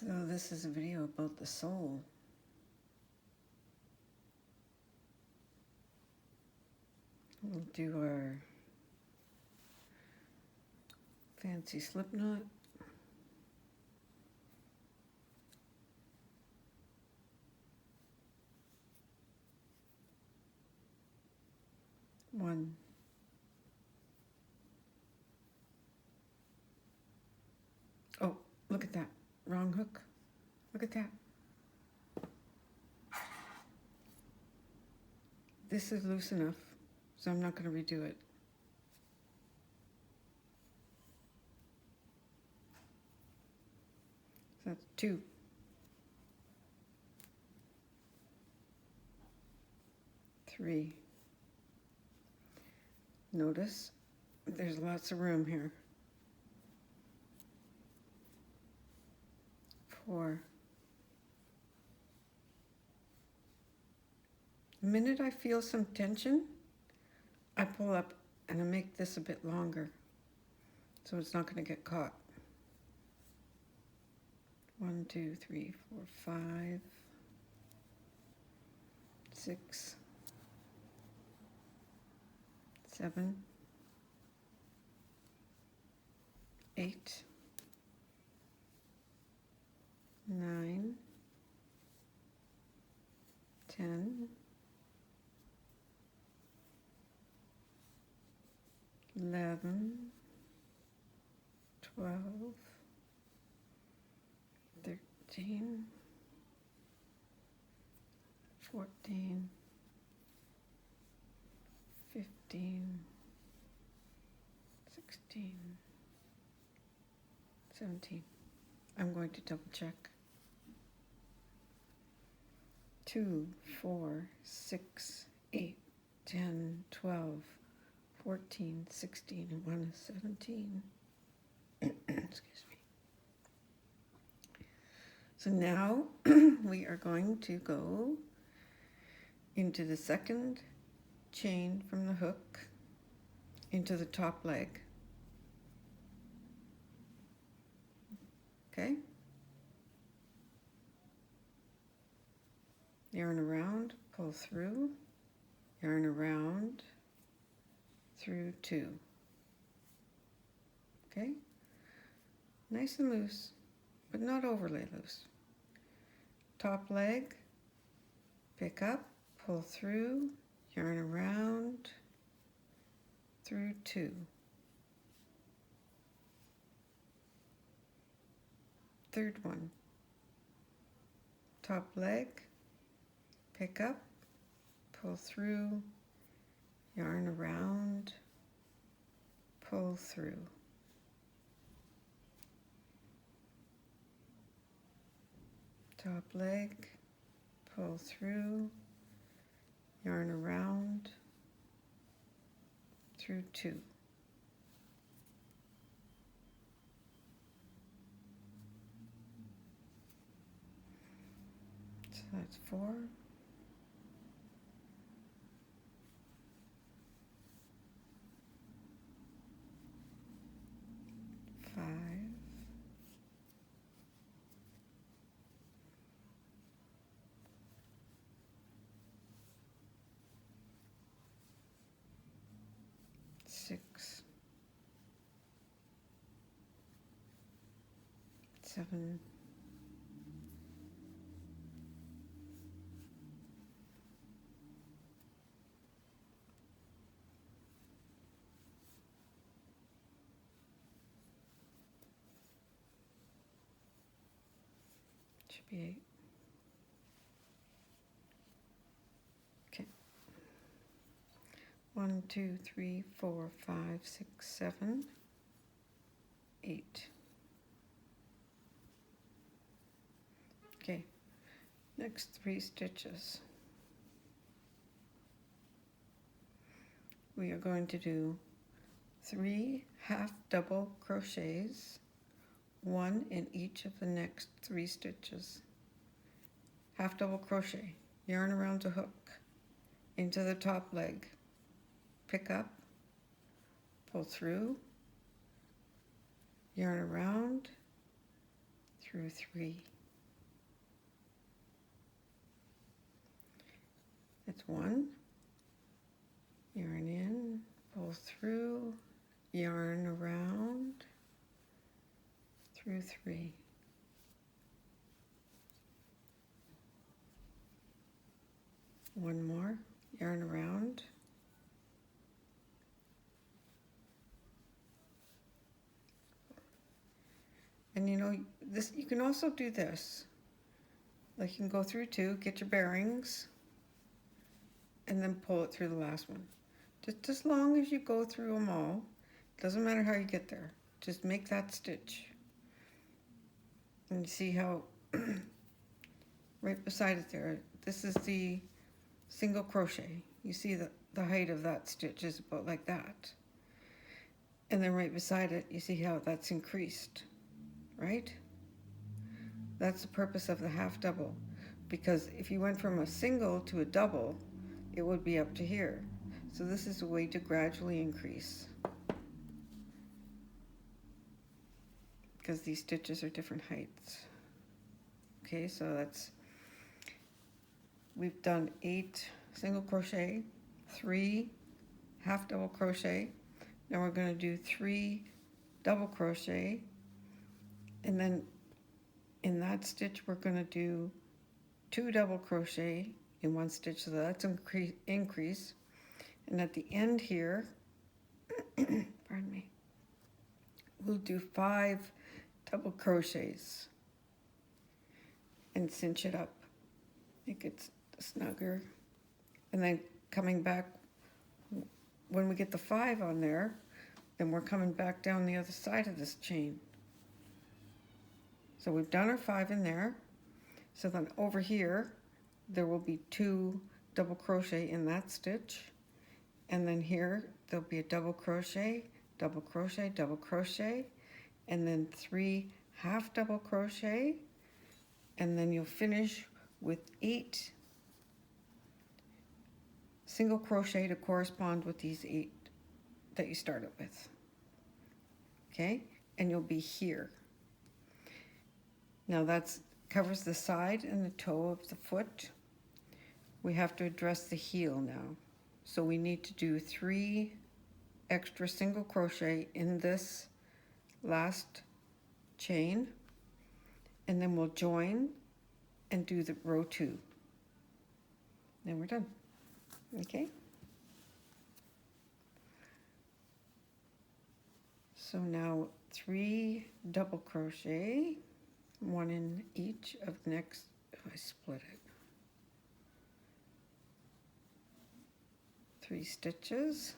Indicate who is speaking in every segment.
Speaker 1: So this is a video about the soul. We'll do our fancy slip knot. One. Oh, look at that. Wrong hook. Look at that. This is loose enough, so I'm not going to redo it. So that's 2. 3. Notice there's lots of room here. 4. The minute I feel some tension, I pull up and I make this a bit longer so it's not going to get caught. 1, 2, 3, 4, 5, 6, 7, 8, 9, 10, 11, 12, 13, 14, 15, 16, 17. I'm going to double check. 2, 4, 6, 8, 10, 12, 14, 16, and 1 is 17. Excuse me. So now we are going to go into the second chain from the hook into the top leg. Okay? Yarn around, pull through, yarn around, through 2. Okay? Nice and loose, but not overly loose. Top leg, pick up, pull through, yarn around, through 2. Third one. Top leg, pick up, pull through, yarn around, pull through. Top leg, pull through, yarn around, through 2. So that's 4. 5. 6. 7. 8. Okay. 1, 2, 3, 4, 5, 6, 7, 8. Okay. Next 3 stitches. We are going to do 3 half double crochets, 1 in each of the next 3 stitches. Half double crochet, yarn around the hook, into the top leg, pick up, pull through, yarn around, through 3. That's 1, yarn in, pull through, yarn around, through 3. One more, yarn around, and you know this, you can also do this, like you can go through 2, get your bearings, and then pull it through the last one. Just as long as you go through them all, doesn't matter how you get there, just make that stitch. And you see how right beside it there, this is the single crochet. You see that the height of that stitch is about like that. And then right beside it, you see how that's increased, right? That's the purpose of the half double, because if you went from a single to a double, it would be up to here. So this is a way to gradually increase, because these stitches are different heights. Okay, so that's, we've done 8 single crochet, 3 half double crochet. Now we're going to do 3 double crochet, and then in that stitch we're going to do 2 double crochet in one stitch, so that's increase. And at the end here, pardon me, we'll do 5 double crochets and cinch it up, make it snugger. And then coming back, when we get the 5 on there, then we're coming back down the other side of this chain. So we've done our 5 in there. So then over here, there will be 2 double crochet in that stitch. And then here, there'll be a double crochet, double crochet, double crochet, and then 3 half double crochet. And then you'll finish with 8 single crochet to correspond with these 8 that you started with. Okay, and you'll be here. Now that covers the side and the toe of the foot. We have to address the heel now. So we need to do 3 extra single crochet in this last chain, and then we'll join and do the row 2. Then we're done. Okay. So now 3 double crochet, 1 in each of the next, if I split it, 3 stitches.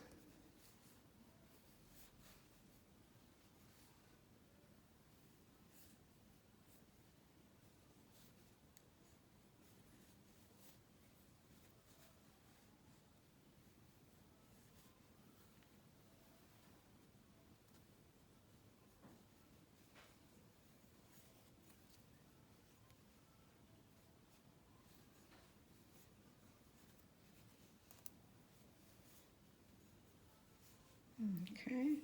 Speaker 1: Okay.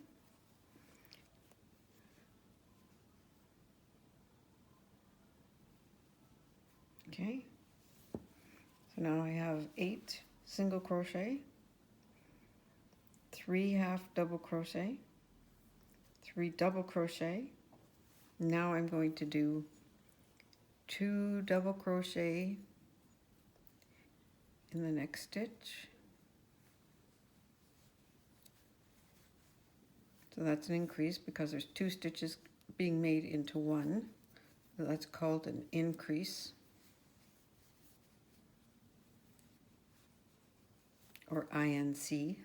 Speaker 1: Okay. So now I have 8 single crochet, 3 half double crochet, 3 double crochet. Now I'm going to do 2 double crochet in the next stitch. So that's an increase because there's 2 stitches being made into 1. So that's called an increase, or INC,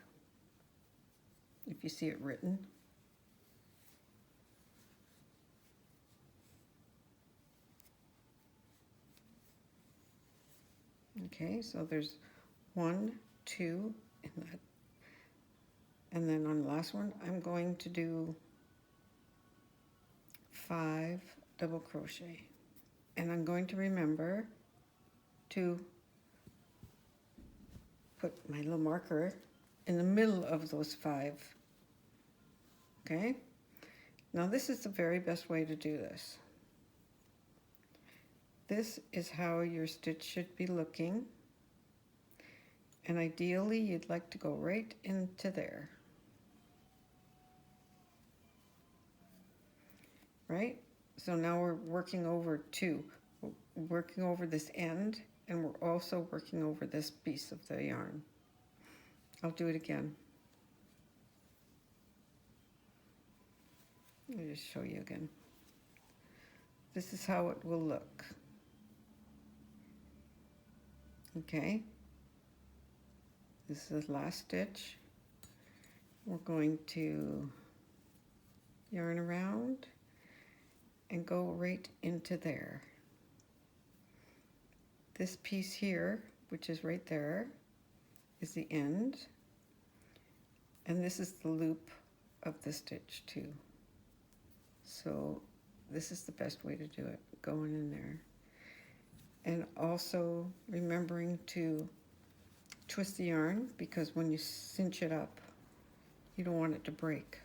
Speaker 1: if you see it written. Okay, so there's 1, 2 in that. And then on the last one, I'm going to do 5 double crochet. And I'm going to remember to put my little marker in the middle of those 5. Okay? Now this is the very best way to do this. This is how your stitch should be looking. And ideally, you'd like to go right into there. Right? So now we're working over two. We're working over this end, and we're also working over this piece of the yarn. I'll do it again. Let me just show you again. This is how it will look. Okay. This is the last stitch. We're going to yarn around and go right into there. This piece here, which is right there, is the end. And this is the loop of the stitch too. So this is the best way to do it, going in there. And also remembering to twist the yarn, because when you cinch it up, you don't want it to break.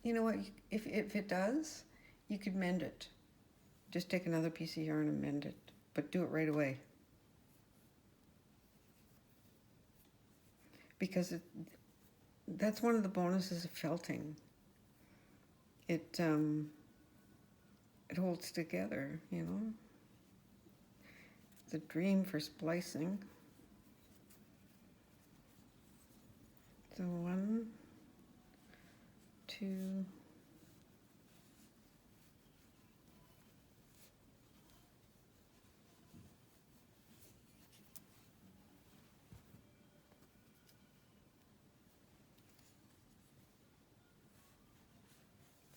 Speaker 1: You know what, if it does, you could mend it. Just take another piece of yarn and mend it, but do it right away. Because that's one of the bonuses of felting. It holds together, you know. It's a dream for splicing. So 1, 2,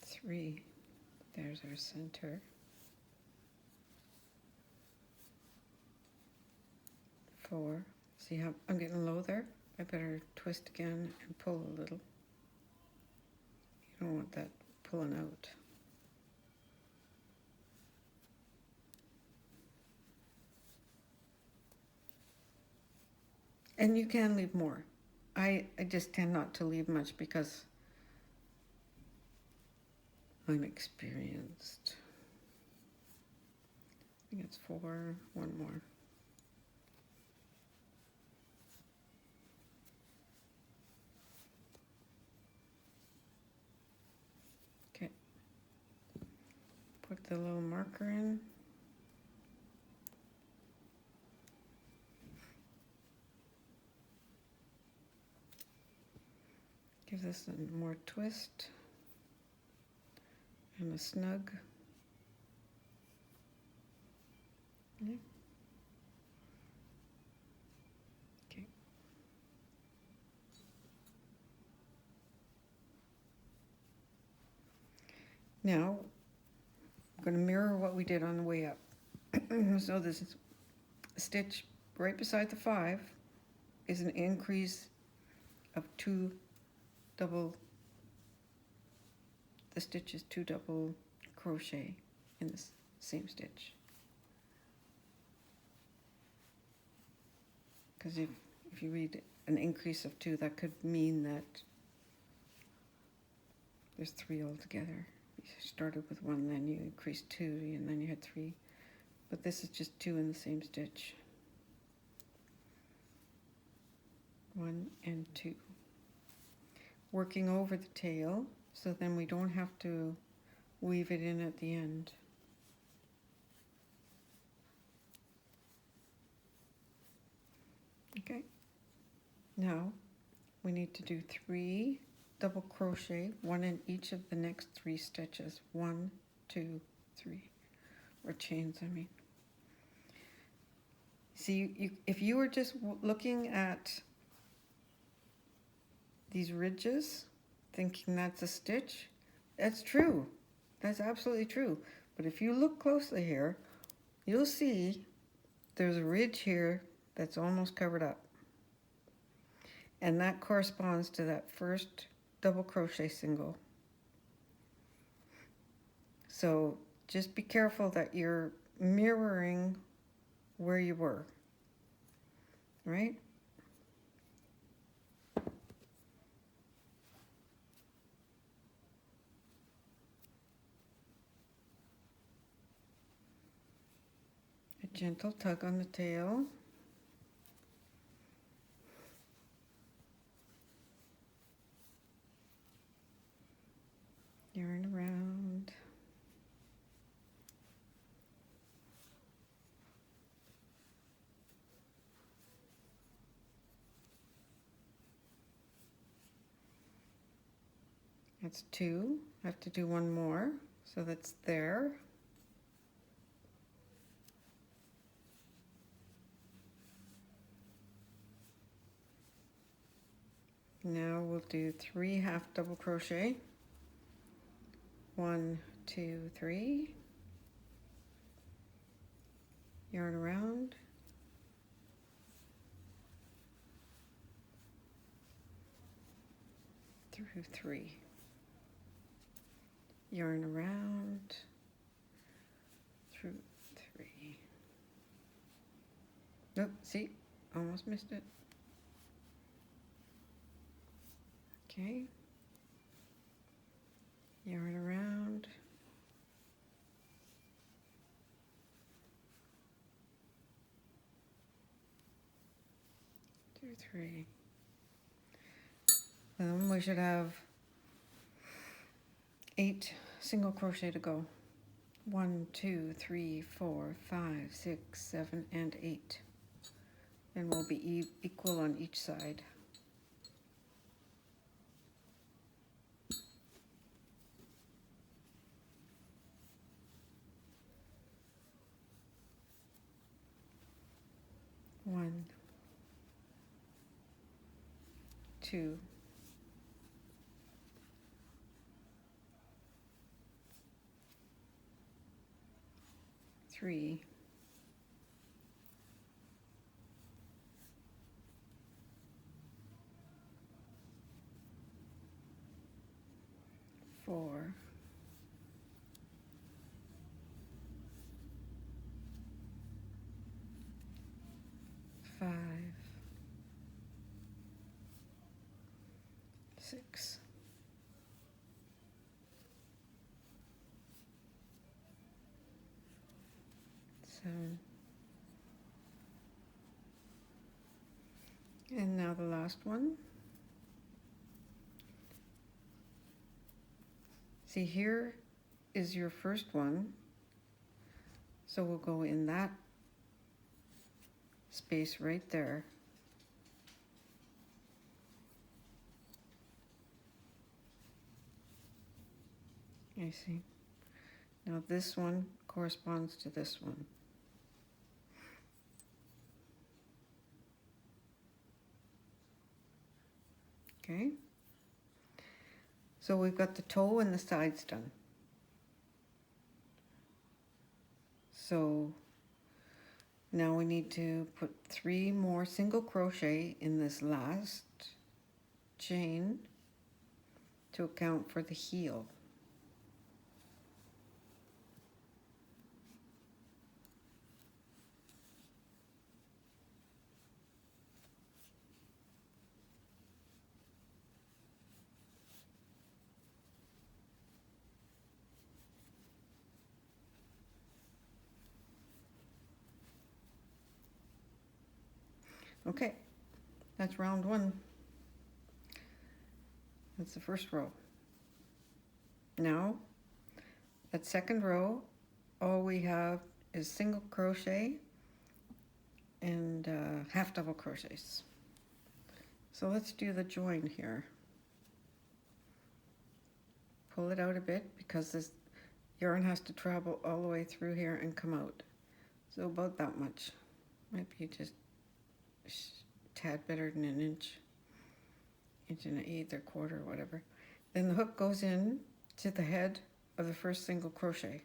Speaker 1: 3. There's our center. 4. See how I'm getting low there? I better twist again and pull a little. You don't want that pulling out. And you can leave more. I just tend not to leave much because I'm experienced. I think it's 4, one more. Okay. Put the little marker in. Give this a more twist and a snug. Yeah. Okay. Now, I'm going to mirror what we did on the way up. So this stitch right beside the 5 is an increase of 2 double, the stitch is 2 double crochet in this same stitch. Because if you read an increase of 2, that could mean that there's 3 altogether. You started with 1, then you increased 2, and then you had 3. But this is just 2 in the same stitch. 1 and 2. Working over the tail, so then we don't have to weave it in at the end. Okay, now we need to do 3 double crochet, 1 in each of the next 3 stitches. 1, 2, 3, or chains, I mean. See, if you were just looking at these ridges, thinking that's a stitch, that's true. That's absolutely true. But if you look closely here, you'll see there's a ridge here that's almost covered up. And that corresponds to that first double crochet single. So just be careful that you're mirroring where you were, right? Gentle tug on the tail. Yarn around. That's 2. I have to do one more, so that's there. Now we'll do 3 half double crochet. 1, 2, 3. Yarn around. Through 3. Yarn around. Through 3. Nope, see, almost missed it. Okay. Yarn around. Through 3. Then we should have 8 single crochet to go. 1, 2, 3, 4, 5, 6, 7, and 8. And we'll be equal on each side. One, 2, 3, 4, 5, 6, 7, and now the last one. See, here is your first one, so we'll go in that space right there. I see. Now this one corresponds to this one. Okay. So we've got the toe and the sides done. So now we need to put 3 more single crochet in this last chain to account for the heel. Okay, that's round 1. That's the first row. Now, that second row, all we have is single crochet and half double crochets. So let's do the join here. Pull it out a bit because this yarn has to travel all the way through here and come out. So about that much. Might be just a tad better than an inch and an eighth or quarter or whatever. Then the hook goes in to the head of the first single crochet.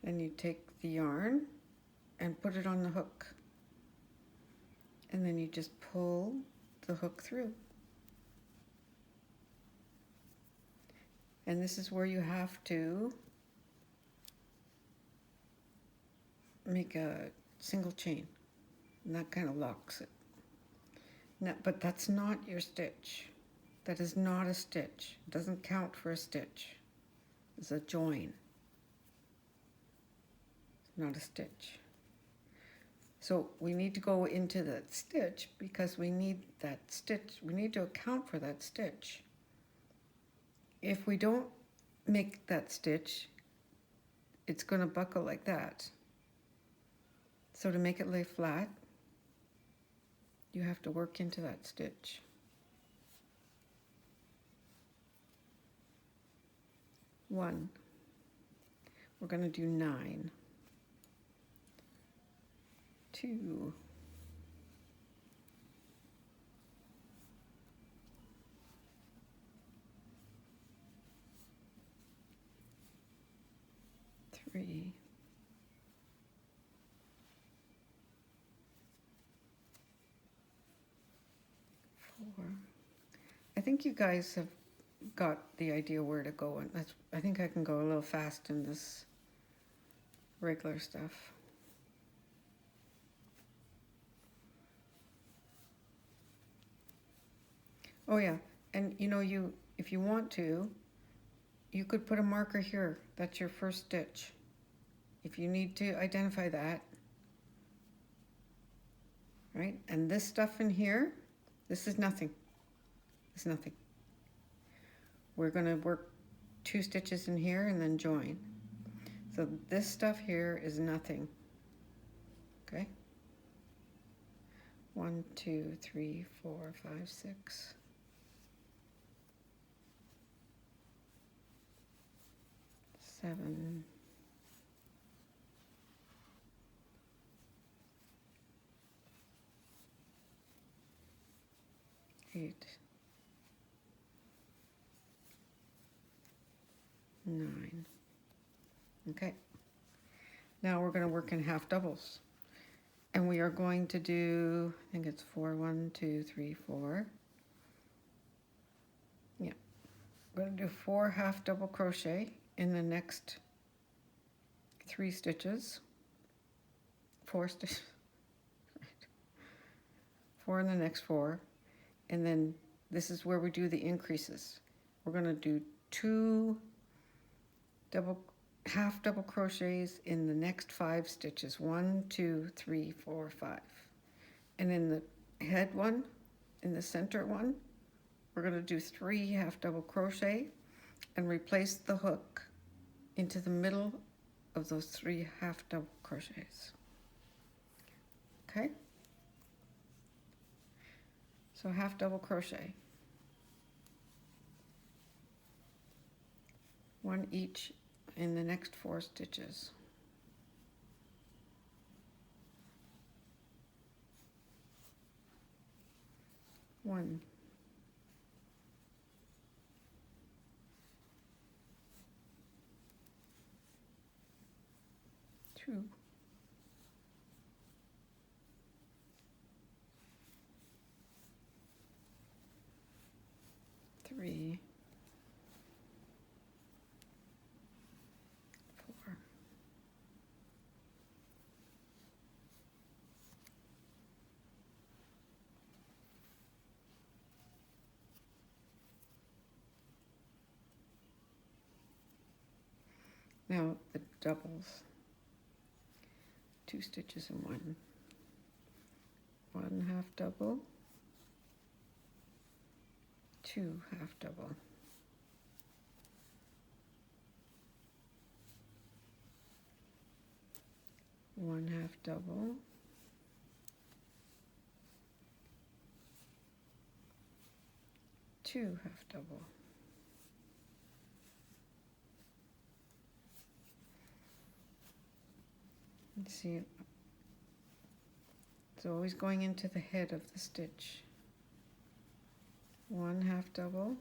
Speaker 1: Then you take the yarn and put it on the hook. And then you just pull the hook through. And this is where you have to make a single chain. And that kind of locks it. Now, but that's not your stitch. That is not a stitch. It doesn't count for a stitch. It's a join. not a stitch. So we need to go into that stitch because we need that stitch. We need to account for that stitch. If we don't make that stitch, it's going to buckle like that. So to make it lay flat, you have to work into that stitch. One. We're going to do 9. 2. 3. 4. I think you guys have got the idea where to go, and I think I can go a little fast in this regular stuff. Oh yeah, and you know, if you want to, you could put a marker here. That's your first stitch. If you need to identify that, right? And this stuff in here, this is nothing. It's nothing. We're going to work 2 stitches in here and then join. So this stuff here is nothing. Okay? 1, 2, 3, 4, 5, 6. 7. 8. 9. Okay. Now we're going to work in half doubles. And we are going to do, I think it's 4, 1, 2, 3, 4. Yeah. We're going to do 4 half double crochet in the next 3 stitches. 4 stitches. 4 in the next 4. And then this is where we do the increases. We're going to do 2 half double crochets in the next 5 stitches. 1, 2, 3, 4, 5. And in the head one, in the center one, we're going to do 3 half double crochet and replace the hook into the middle of those 3 half double crochets. Okay? So half double crochet. 1 each in the next 4 stitches. One. 2. 3. 4. Now the doubles. 2 stitches in 1. 1 half double. 2 half double. 1 half double. 2 half double. Let's see, it's always going into the head of the stitch. 1 half double.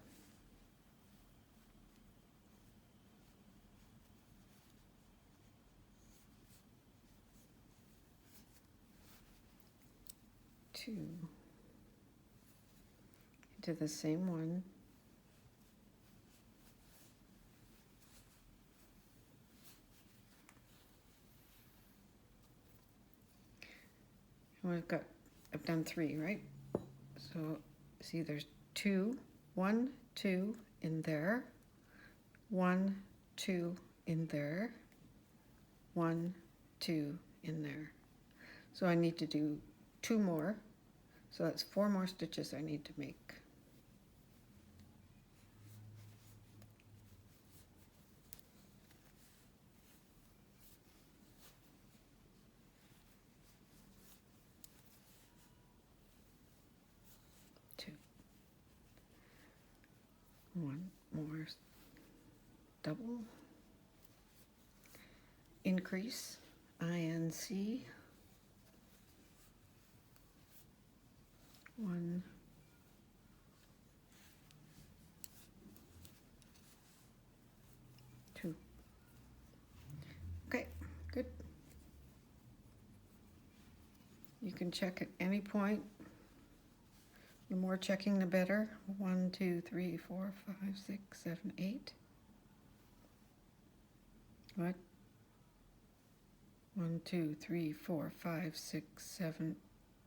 Speaker 1: 2 into the same one. And I've done 3, right? So see, there's 2, 1, 2 in there, 1, 2 in there, 1, 2 in there. So I need to do 2 more. So that's 4 more stitches I need to make. One more double, increase, INC, 1, 2. Okay, good. You can check at any point. The more checking, the better. 1, 2, 3, 4, 5, 6, 7, 8. What? 1, 2, 3, 4, 5, 6, 7,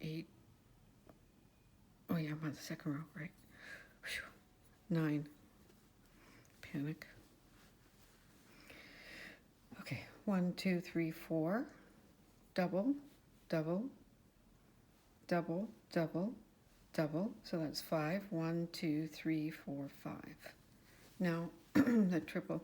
Speaker 1: 8. Oh yeah, I'm on the second row, right? Whew. 9. Panic. Okay, 1, 2, 3, 4. Double, double, double, double, double. So that's 5. 1, 2, 3, 4, 5. Now the triple.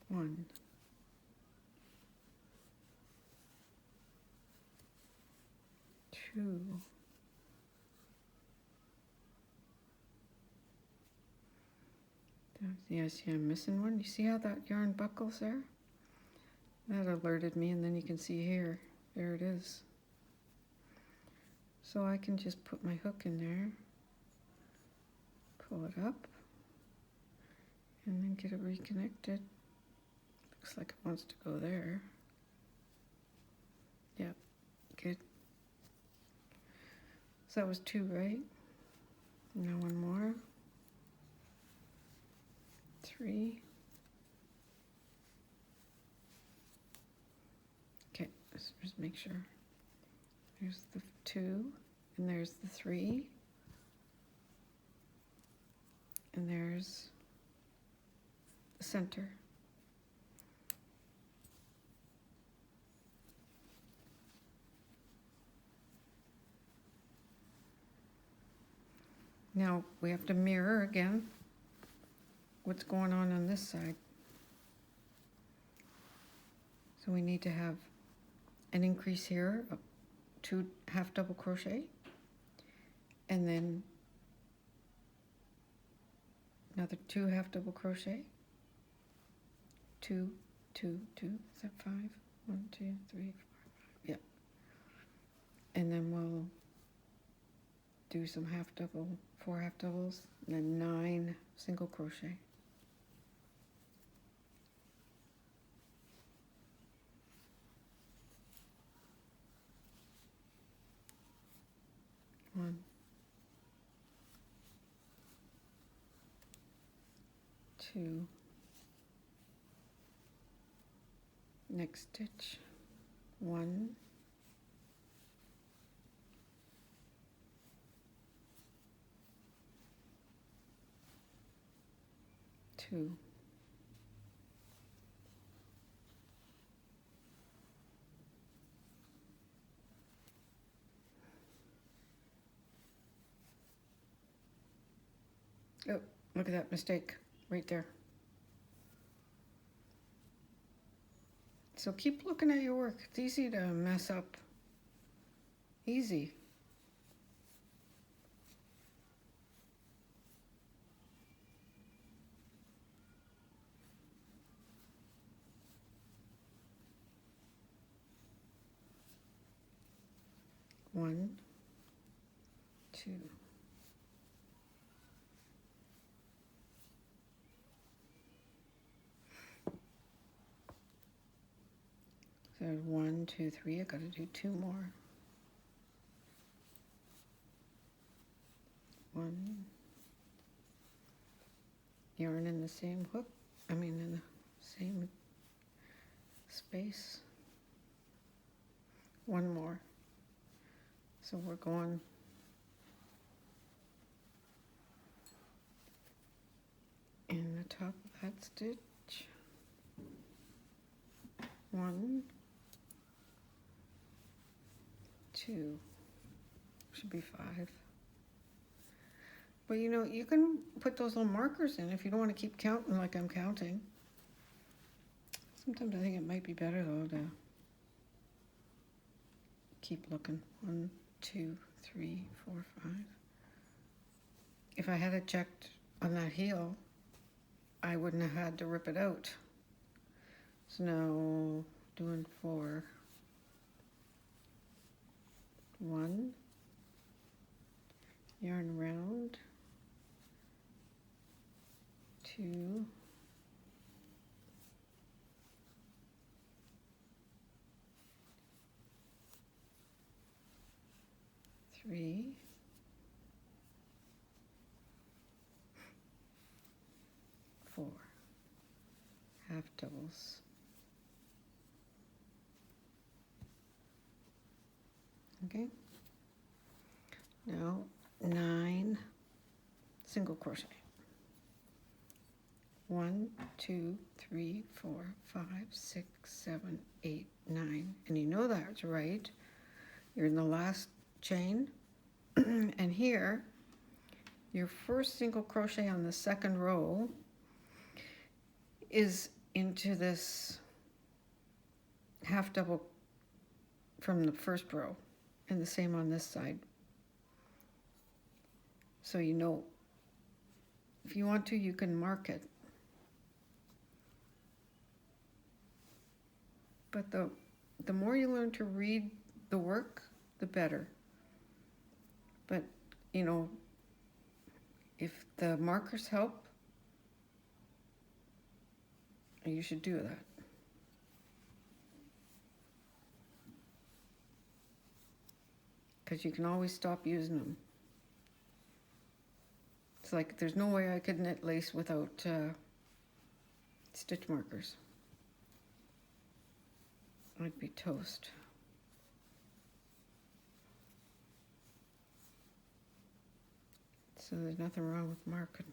Speaker 1: One, two, yeah, see I'm missing one. You see how that yarn buckles there? That alerted me, and then you can see here, there it is. So I can just put my hook in there, pull it up, and then get it reconnected. Looks like it wants to go there. Yep, good. So that was 2, right? Now one more. 3. Okay, let's just make sure. There's the 2, and there's the 3, and there's the center. Now we have to mirror again what's going on this side. So we need to have an increase here of 2 half double crochet, and then another 2 half double crochet, 2, 2, 2, is that 5? 1, 2, 3, 4, 5, yeah. And then we'll do some half double, 4 half doubles, and then 9 single crochet. One, 2, next stitch, 1, 2, oh, look at that mistake right there. So keep looking at your work. It's easy to mess up. Easy. One, 2. So 1, 2, 3. I got to do 2 more. 1. Yarn in the same hook. I mean in the same space. One more. So we're going in the top of that stitch. 1, 2, should be 5. But you know, you can put those little markers in if you don't want to keep counting like I'm counting. Sometimes I think it might be better though to keep looking. 1, 2, 3, 4, 5. If I had it checked on that heel, I wouldn't have had to rip it out. So now doing 4. 1, yarn around, 2, 3, 4, half doubles. Okay, now 9 single crochet. 1, 2, 3, 4, 5, 6, 7, 8, 9. And you know that's right. You're in the last chain. And here, your first single crochet on the second row is into this half double from the first row. And the same on this side. So you know, if you want to, you can mark it. But the more you learn to read the work, the better. But, you know, if the markers help, you should do that. Because you can always stop using them. It's like there's no way I could knit lace without stitch markers. I'd be toast. So there's nothing wrong with marking.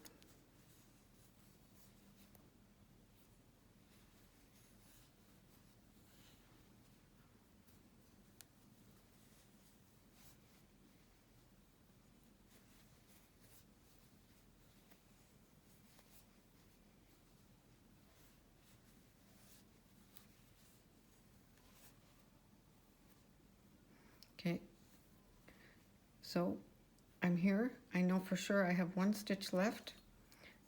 Speaker 1: Okay, so I'm here. I know for sure I have 1 stitch left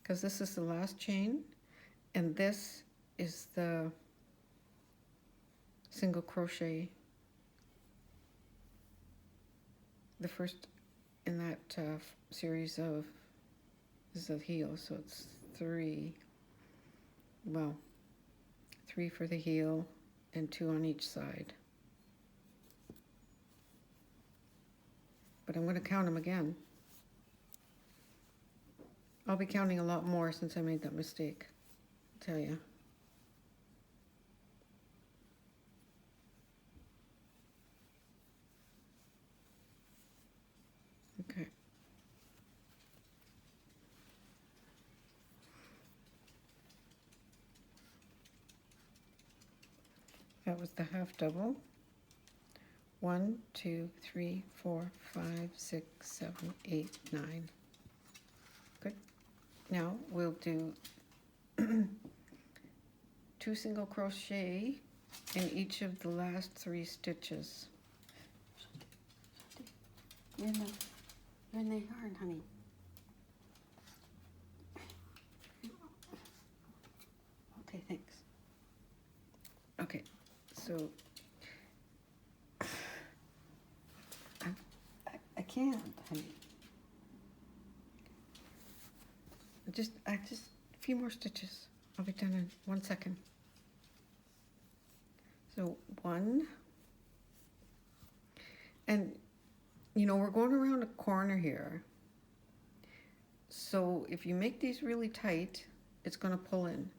Speaker 1: because this is the last chain and this is the single crochet, the first in that series of, this is the heel, so it's 3, well, 3 for the heel and 2 on each side. But I'm going to count them again. I'll be counting a lot more since I made that mistake, I'll tell you. Okay. That was the half double. 1, 2, 3, 4, 5, 6, 7, 8, 9. Good. Now we'll do 2 single crochet in each of the last 3 stitches.
Speaker 2: You're in the yarn, honey. Okay, thanks.
Speaker 1: Okay, so
Speaker 2: I can't, honey.
Speaker 1: just a few more stitches. I'll be done in 1 second. So 1, and you know, we're going around a corner here. So if you make these really tight, it's going to pull in.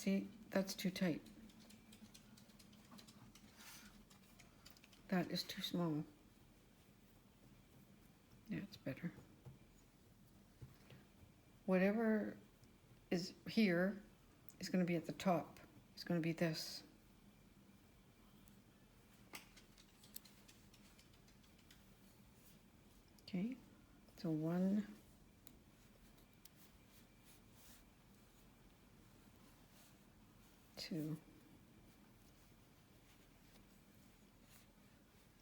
Speaker 1: See, that's too tight. That is too small. Yeah, it's better. Whatever is here is going to be at the top. It's going to be this. Okay, so 1, 2,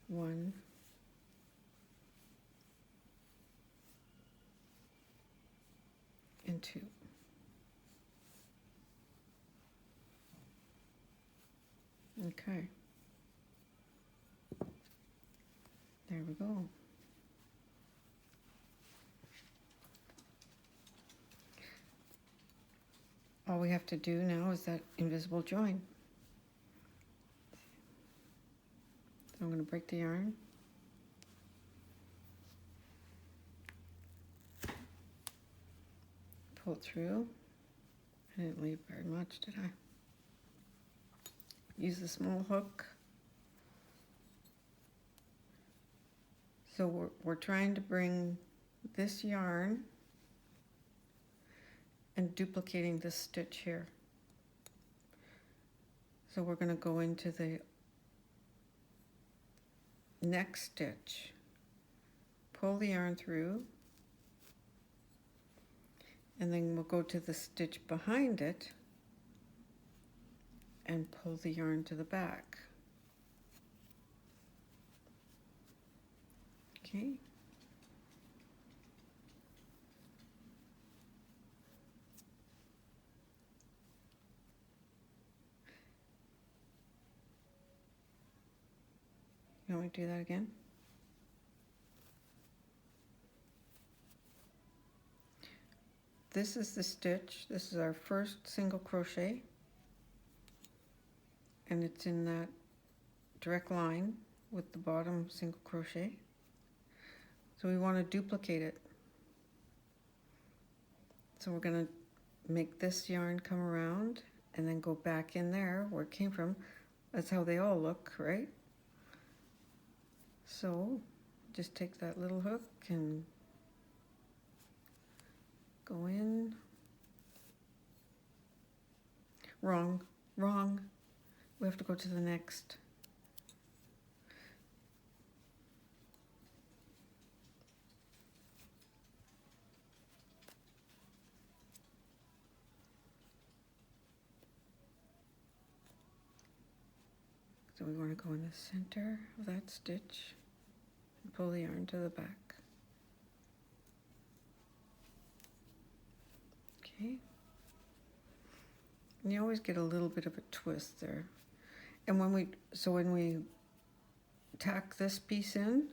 Speaker 1: 1, and 2. Okay. There we go. All we have to do now is that invisible join. So I'm going to break the yarn. Pull it through. I didn't leave very much, did I? Use the small hook. So we're trying to bring this yarn and duplicating this stitch here. So we're going to go into the next stitch, pull the yarn through, and then we'll go to the stitch behind it and pull the yarn to the back. Okay. You want me to do that again? This is the stitch. This is our first single crochet, and it's in that direct line with the bottom single crochet. So we want to duplicate it. So we're going to make this yarn come around and then go back in there where it came from. That's how they all look, right? So just take that little hook and go in. Wrong, wrong. We have to go to the next. So we want to go in the center of that stitch and pull the yarn to the back. Okay. And you always get a little bit of a twist there. And when we tack this piece in,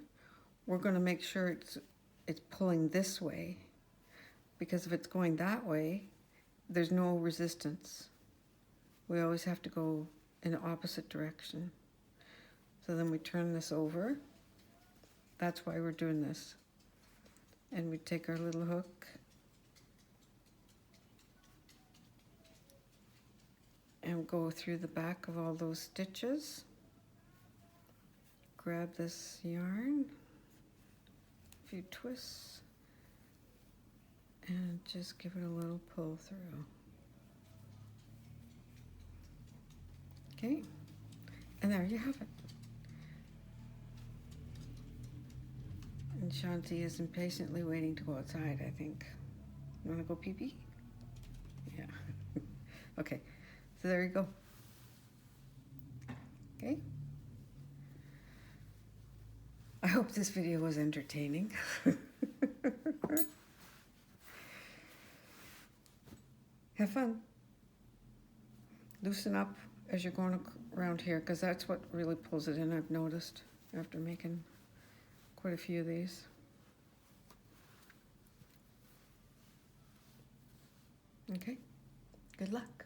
Speaker 1: we're going to make sure it's pulling this way, because if it's going that way, there's no resistance. We always have to go in the opposite direction. So then we turn this over. That's why we're doing this. And we take our little hook and go through the back of all those stitches. Grab this yarn, a few twists, and just give it a little pull through. Okay, and there you have it. And Shanti is impatiently waiting to go outside, I think. You want to go pee-pee? Yeah. Okay, so there you go. Okay. I hope this video was entertaining. Have fun. Loosen up as you're going around here, because that's what really pulls it in, I've noticed, after making quite a few of these. Okay, good luck.